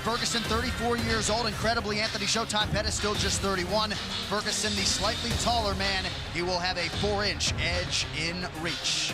Ferguson, 34 years old. Incredibly, Anthony Showtime Pettis still just 31. Ferguson, the slightly taller man, he will have a 4-inch edge in reach.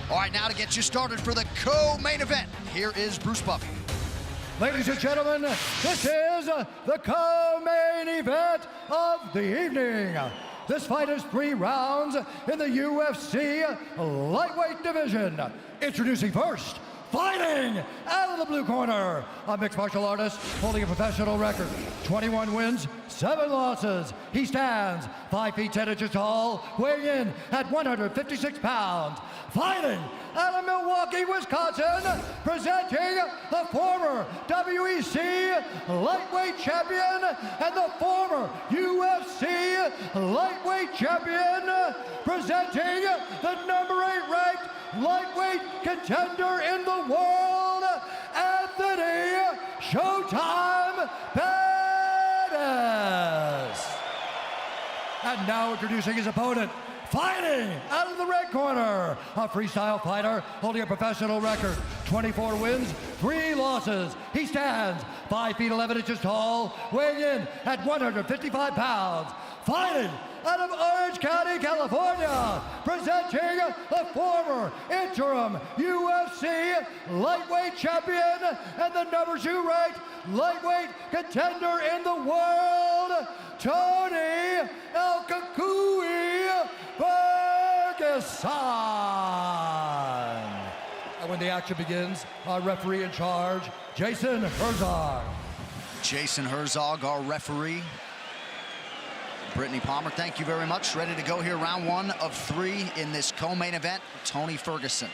All right, now to get you started for the co-main event, here is Bruce Buffy. Ladies and gentlemen, this is the co-main event of the evening. This fight is 3 rounds in the UFC lightweight division. Introducing first, fighting out of the blue corner, a mixed martial artist holding a professional record, 21 wins, 7 losses. He stands 5 feet 10 inches tall, weighing in at 156 pounds. Fighting out of Milwaukee, Wisconsin, presenting the former WEC lightweight champion and the former UFC lightweight champion, presenting the number 8 ranked lightweight contender in the world, Anthony Showtime Pettis. And now introducing his opponent, fighting out of the red corner, a freestyle fighter holding a professional record, 24 wins, 3 losses. He stands 5 feet 11 inches tall, weighing in at 155 pounds. Fighting out of Orange County, California, presenting the former interim UFC lightweight champion and the number 2 ranked lightweight contender in the world, Tony El Cucuy Ferguson. And when the action begins, our referee in charge, Jason Herzog. Jason Herzog, our referee. Brittany Palmer, thank you very much. Ready to go here, round 1 of 3 in this co-main event. Tony Ferguson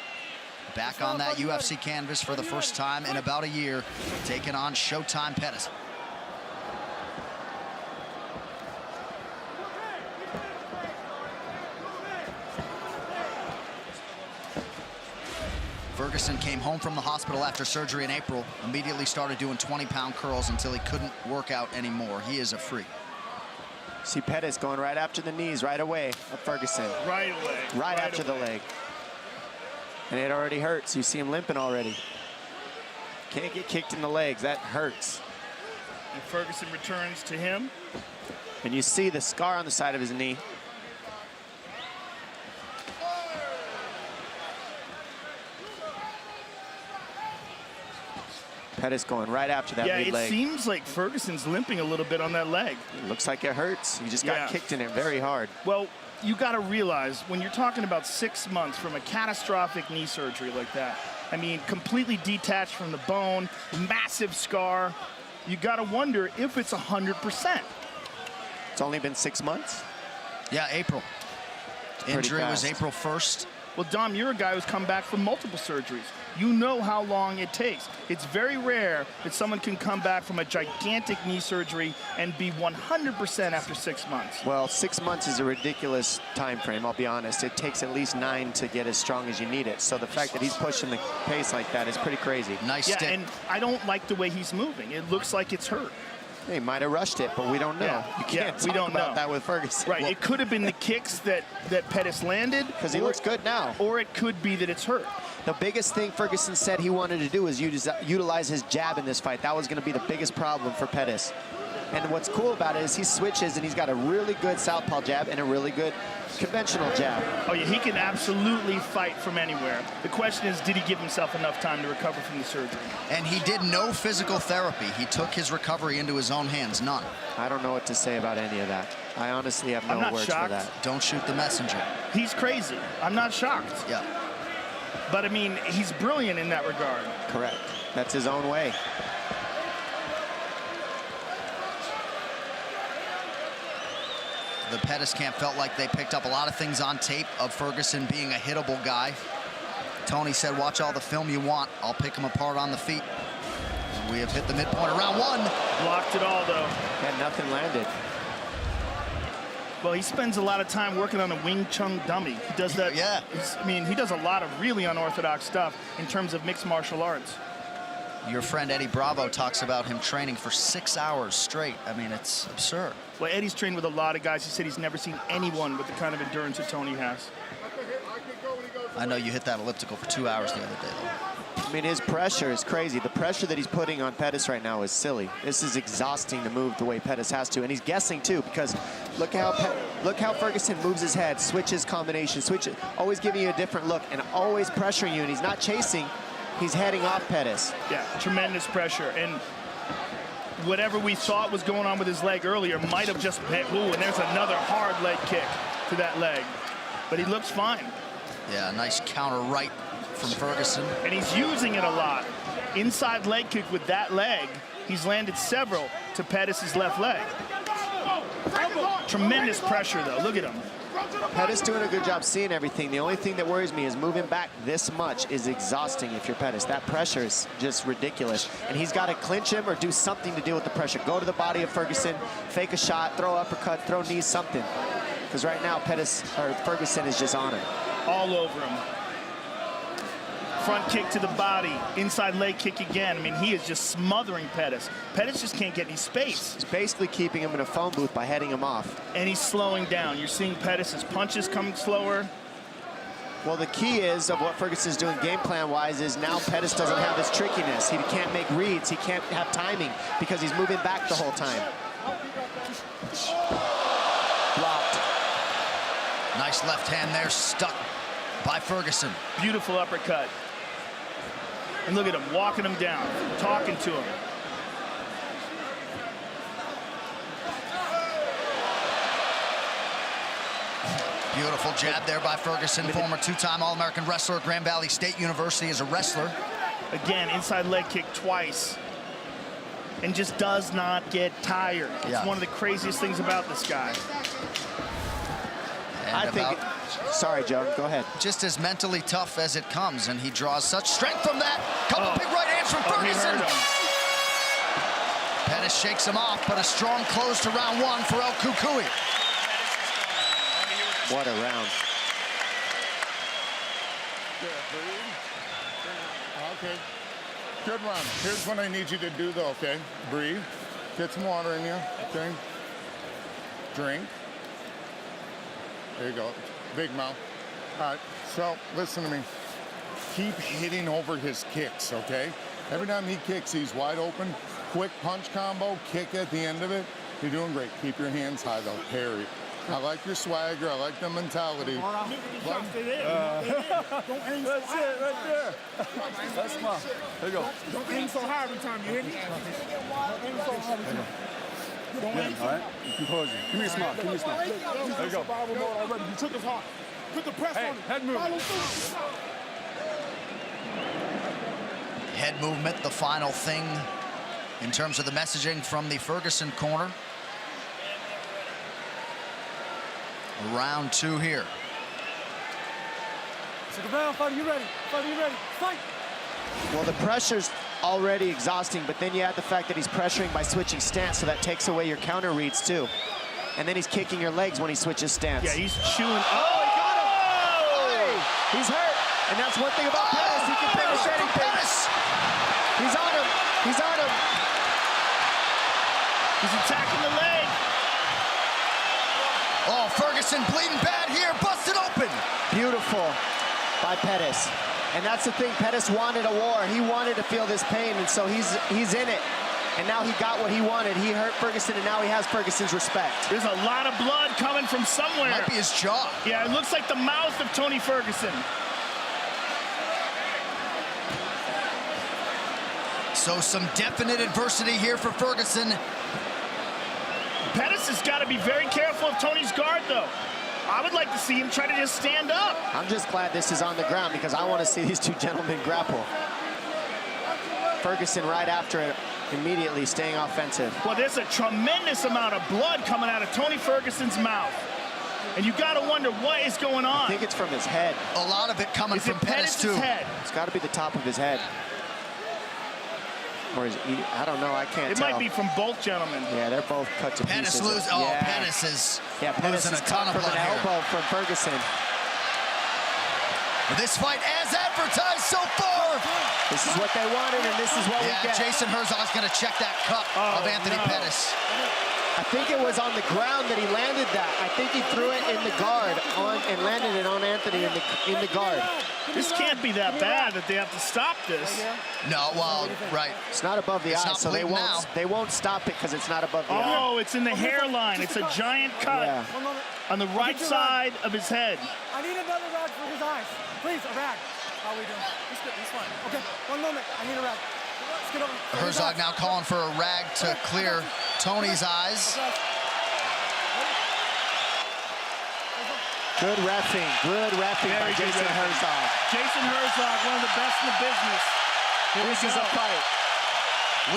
back on that UFC canvas for the first time in about a year, taking on Showtime Pettis. Ferguson came home from the hospital after surgery in April, immediately started doing 20-pound curls until he couldn't work out anymore. He is a freak. See Pettis going right after the knees right away of Ferguson. Right away. Right after the leg. And it already hurts. You see him limping already. Can't get kicked in the legs. That hurts. And Ferguson returns to him. And you see the scar on the side of his knee. Pettis going right after that lead leg. Yeah, it seems like Ferguson's limping a little bit on that leg. It looks like it hurts. He just got kicked in it very hard. Well, you got to realize when you're talking about 6 months from a catastrophic knee surgery like that, I mean, completely detached from the bone, massive scar, you got to wonder if it's 100%. It's only been 6 months? Yeah, April. Injury was April 1st. Well, Dom, you're a guy who's come back from multiple surgeries. You know how long it takes. It's very rare that someone can come back from a gigantic knee surgery and be 100% after 6 months. Well, 6 months is a ridiculous time frame, I'll be honest. It takes at least 9 to get as strong as you need it. So the fact that he's pushing the pace like that is pretty crazy. Nice stick. And I don't like the way he's moving. It looks like it's hurt. They might have rushed it, but we don't know. Yeah. You can't talk about that with Ferguson. Right, it could have been the kicks that Pettis landed. Because he looks good now. Or it could be that it's hurt. The biggest thing Ferguson said he wanted to do is utilize his jab in this fight. That was going to be the biggest problem for Pettis. And what's cool about it is he switches and he's got a really good southpaw jab and a really good conventional jab. Oh yeah, he can absolutely fight from anywhere. The question is, did he give himself enough time to recover from the surgery? And he did no physical therapy. He took his recovery into his own hands, none. I don't know what to say about any of that. I honestly have no words for that. Don't shoot the messenger. He's crazy. I'm not shocked. Yeah. But I mean, he's brilliant in that regard. Correct. That's his own way. The Pettis camp felt like they picked up a lot of things on tape of Ferguson being a hittable guy. Tony said, watch all the film you want. I'll pick him apart on the feet. And we have hit the midpoint of round 1. Blocked it all, though. And nothing landed. Well, he spends a lot of time working on a Wing Chun dummy. He does that. Yeah. I mean, he does a lot of really unorthodox stuff in terms of mixed martial arts. Your friend Eddie Bravo talks about him training for 6 hours straight. I mean, it's absurd. Well, Eddie's trained with a lot of guys. He said he's never seen anyone with the kind of endurance that Tony has. I know you hit that elliptical for 2 hours the other day, though. I mean, his pressure is crazy. The pressure that he's putting on Pettis right now is silly. This is exhausting to move the way Pettis has to, and he's guessing too, because look how Ferguson moves his head, switches combination, switches, always giving you a different look, and always pressuring you. And he's not chasing; he's heading off Pettis. Yeah, tremendous pressure, and whatever we thought was going on with his leg earlier might have just been. Ooh, and there's another hard leg kick to that leg, but he looks fine. Yeah, nice counter right from Ferguson. And he's using it a lot. Inside leg kick with that leg. He's landed several to Pettis' left leg. Tremendous pressure, though. Look at him. Pettis doing a good job seeing everything. The only thing that worries me is moving back this much is exhausting if you're Pettis. That pressure is just ridiculous. And he's got to clinch him or do something to deal with the pressure. Go to the body of Ferguson, fake a shot, throw uppercut, throw knees, something. Because right now, Ferguson is just on him. All over him. Front kick to the body, inside leg kick again. I mean, he is just smothering Pettis. Pettis just can't get any space. He's basically keeping him in a phone booth by heading him off. And he's slowing down. You're seeing Pettis' punches coming slower. Well, the key is of what Ferguson's doing game plan-wise is now Pettis doesn't have his trickiness. He can't make reads. He can't have timing because he's moving back the whole time. Blocked. Nice left hand there, stuck by Ferguson. Beautiful uppercut. And look at him, walking him down, talking to him. Beautiful jab there by Ferguson, former two-time All-American wrestler at Grand Valley State University as a wrestler. Again, inside leg kick twice. And just does not get tired. It's one of the craziest things about this guy. And sorry, Joe, go ahead. Just as mentally tough as it comes, and he draws such strength from that. Couple big right hands from Ferguson. Pettis shakes him off, but a strong close to round one for El Cucuy. What a round. Okay, good round. Here's what I need you to do, though, okay? Breathe, get some water in you, okay? Drink. There you go, big mouth. All right, so listen to me. Keep hitting over his kicks, okay? Every time he kicks, he's wide open. Quick punch combo, kick at the end of it. You're doing great. Keep your hands high, though. Parry. I like your swagger. I like the mentality. Don't aim so high. Right there. That's smart. There you go. Don't aim so high every time, you hear me? Don't aim so high every time. Don't aim so high. All right, composure. Give me a smile. Give me a smile. There you go. Survival mode already. You took us hard. Put the press on it. Head movement. Head movement, the final thing in terms of the messaging from the Ferguson corner. Round two here. Take a round, fighter, you ready? Fighter, you ready? Fight! Well, the pressure's already exhausting, but then you add the fact that he's pressuring by switching stance, so that takes away your counter reads too. And then he's kicking your legs when he switches stance. Yeah, he's chewing. Oh, he got him! Hey, he's hurt. And that's one thing about Pettis. He can finish anything. He's on him. He's on him. He's attacking the leg. Oh, Ferguson bleeding bad here, busted open. Beautiful by Pettis. And that's the thing, Pettis wanted a war. He wanted to feel this pain, and so he's in it. And now he got what he wanted. He hurt Ferguson, and now he has Ferguson's respect. There's a lot of blood coming from somewhere. Might be his jaw. Yeah, it looks like the mouth of Tony Ferguson. So some definite adversity here for Ferguson. Pettis has got to be very careful of Tony's guard, though. I would like to see him try to just stand up. I'm just glad this is on the ground because I want to see these two gentlemen grapple. Ferguson right after it, immediately staying offensive. Well, there's a tremendous amount of blood coming out of Tony Ferguson's mouth. And you got to wonder what is going on. I think it's from his head. A lot of it coming from Pettis, too. Head? It's got to be the top of his head. Or is he, I don't know, I can't tell. It might be from both gentlemen. Yeah, they're both cut to Pettis pieces. Pettis is losing a ton of blood from an here. elbow from Ferguson. This fight as advertised so far. This is what they wanted, and this is what we Yeah, get. Jason Herzog's going to check that cut of Anthony Pettis. I think it was on the ground that he landed that. I think he threw it in the guard and landed it on Anthony in the guard. This can't be that bad that they have to stop this. No, well, right. It's not above the It's eye, not so they bleeding now. won't stop it because it's not above the eye. Oh, it's in the hairline. It's a giant cut Yeah. on the right side of his head. I need another rag for his eyes. Please, a rag. How are we doing? He's good. He's fine. Okay, one moment. I need a rag. Let's get over. Herzog now calling for a rag to clear Tony's eyes. Good reffing by Very good Jason reffing. Herzog. Jason Herzog, one of the best in the business. Here This we is go. a fight.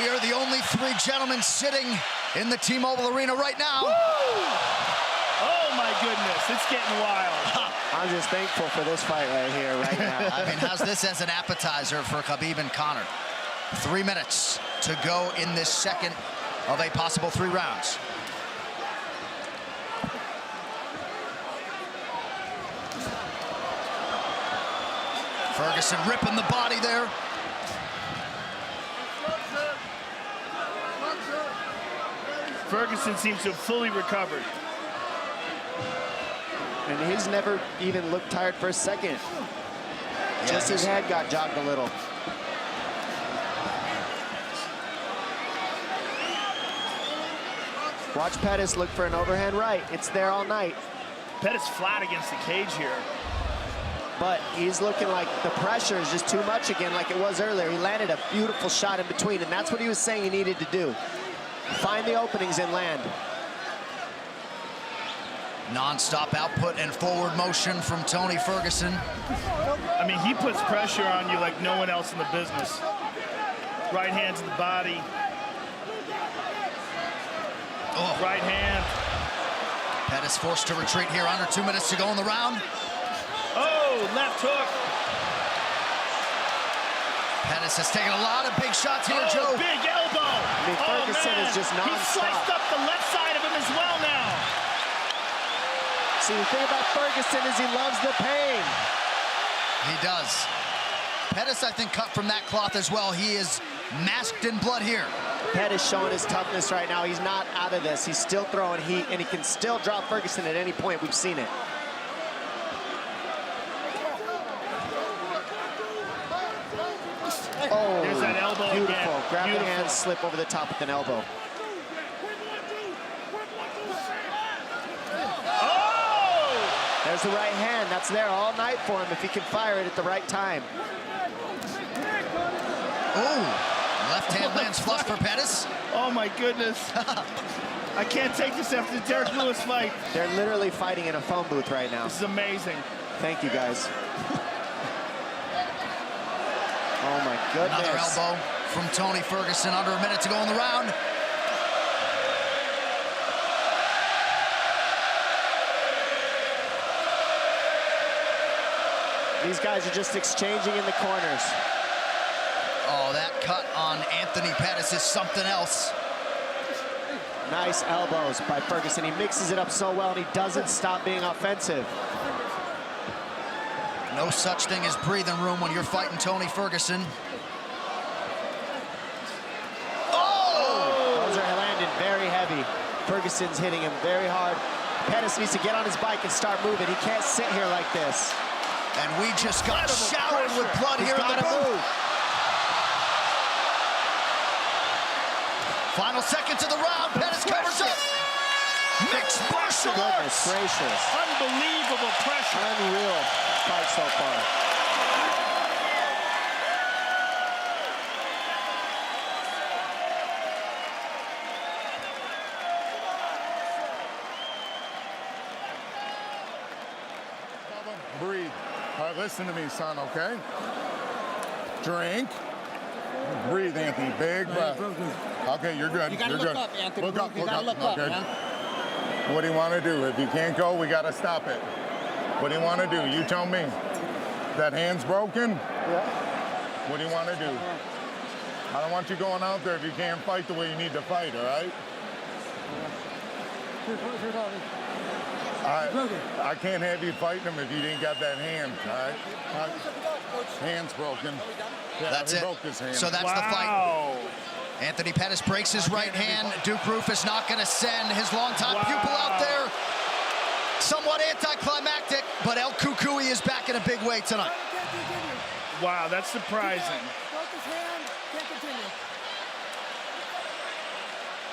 We are the only three gentlemen sitting in the T-Mobile Arena right now. Oh my goodness, it's getting wild. I'm just thankful for this fight right here, right now. I mean, how's this as an appetizer for Khabib and Conor? 3 minutes to go in this second of a possible 3 rounds. Ferguson ripping the body there. Ferguson seems to have fully recovered. And he's never even looked tired for a second. Yeah, Just his he's- head got jogged a little. Watch Pettis look for an overhand right. It's there all night. Pettis flat against the cage here. But he's looking like the pressure is just too much again, like it was earlier. He landed a beautiful shot in between, and that's what he was saying he needed to do. Find the openings and land. Non-stop output and forward motion from Tony Ferguson. I mean, he puts pressure on you like no one else in the business. Right hand to the body. Oh. Right hand. Pettis forced to retreat here. Under 2 minutes to go in the round. Oh, left hook. Pettis has taken a lot of big shots here, Oh, Joe. big elbow. I mean, Ferguson man. is just He sliced nonstop. up the left side of him as well now. See, the thing about Ferguson is he loves the pain. He does. Pettis, I think, cut from that cloth as well. He is masked in blood here. Pettis showing his toughness right now. He's not out of this. He's still throwing heat, and he can still drop Ferguson at any point. We've seen it. Oh, There's that elbow beautiful. again. Grab the Beautiful. hand, slip over the top with an elbow. Oh! There's the right hand. That's there all night for him if he can fire it at the right time. Oh, left hand lands flush for Pettis. Oh my goodness. I can't take this after the Derek Lewis fight. They're literally fighting in a phone booth right now. This is amazing. Thank you, guys. Oh, my goodness. Another elbow from Tony Ferguson. Under a minute to go in the round. These guys are just exchanging in the corners. Oh, that cut on Anthony Pettis is something else. Nice elbows by Ferguson. He mixes it up so well, and he doesn't stop being offensive. No such thing as breathing room when you're fighting Tony Ferguson. Oh! Those are landing very heavy. Ferguson's hitting him very hard. Pettis needs to get on his bike and start moving. He can't sit here like this. And we just got showered with blood He's here in the gotta booth. move. Final seconds of the round. Pettis covers up. Mixed martial Goodness arts. gracious. Unbelievable pressure. Unreal fight so far. Breathe. All right, listen to me, son, okay? Drink. Breathe, Anthony. Big breath. Okay, you're good. You gotta You're look good. up, Anthony. Look up, You look gotta up. look up, Okay. man. What do you want to do? If you can't go, we got to stop it. What do you want to do? You tell me. That hand's broken? Yeah. What do you want to do? I don't want you going out there if you can't fight the way you need to fight, all right? I can't have you fighting him if you didn't got that hand, all right? Hand's broken. Yeah, That's he it. broke his hand. So that's the fight. Wow. Anthony Pettis breaks his right hand. Duke Roufus not going to send his longtime pupil out there. Somewhat anticlimactic, but El Kukui is back in a big way tonight. Can't continue. Wow, that's surprising. Broke his hand, can't continue.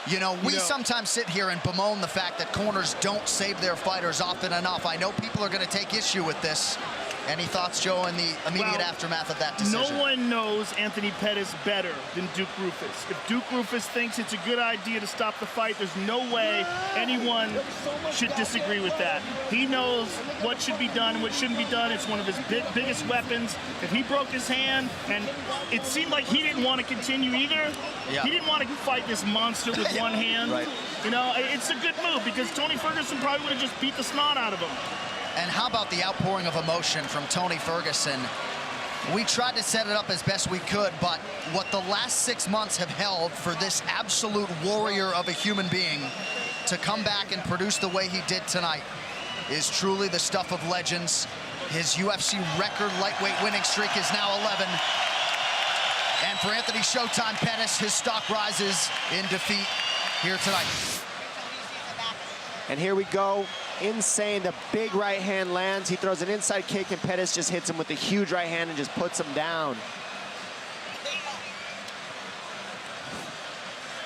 You know, we sometimes sit here and bemoan the fact that corners don't save their fighters often enough. I know people are going to take issue with this. Any thoughts, Joe, in the immediate aftermath of that decision? No one knows Anthony Pettis better than Duke Roufus. If Duke Roufus thinks it's a good idea to stop the fight, there's no way anyone should disagree with that. He knows what should be done and what shouldn't be done. It's one of his biggest weapons. If he broke his hand, and it seemed like he didn't want to continue either. Yeah. He didn't want to fight this monster with one hand. Right. You know, it's a good move because Tony Ferguson probably would have just beat the snot out of him. And how about the outpouring of emotion from Tony Ferguson? We tried to set it up as best we could, but what the last 6 months have held for this absolute warrior of a human being to come back and produce the way he did tonight is truly the stuff of legends. His UFC record lightweight winning streak is now 11. And for Anthony Showtime Pettis, his stock rises in defeat here tonight. And here we go. Insane. The big right hand lands. He throws an inside kick, and Pettis just hits him with a huge right hand and just puts him down.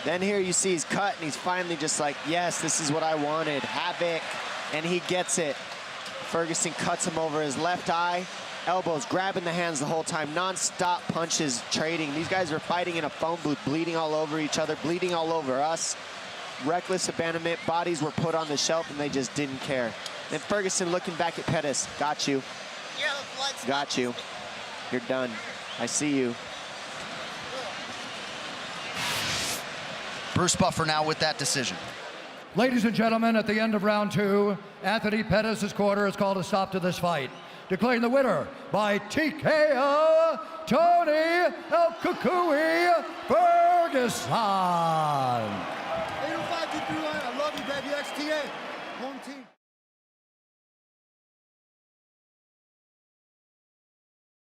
Then here you see he's cut, and he's finally just like, yes, this is what I wanted. Havoc. And he gets it. Ferguson cuts him over his left eye. Elbows, grabbing the hands the whole time. Non-stop punches, trading. These guys are fighting in a phone booth, bleeding all over each other, bleeding all over us. Reckless abandonment. Bodies were put on the shelf, and they just didn't care. Then Ferguson looking back at Pettis. Got you. Got you. You're done. I see you. Bruce Buffer now with that decision. Ladies and gentlemen, at the end of round 2, Anthony Pettis' corner has called a stop to this fight, declaring the winner by TKO, Tony El Kukui Ferguson. 805, I love you, baby. XTA. Home team.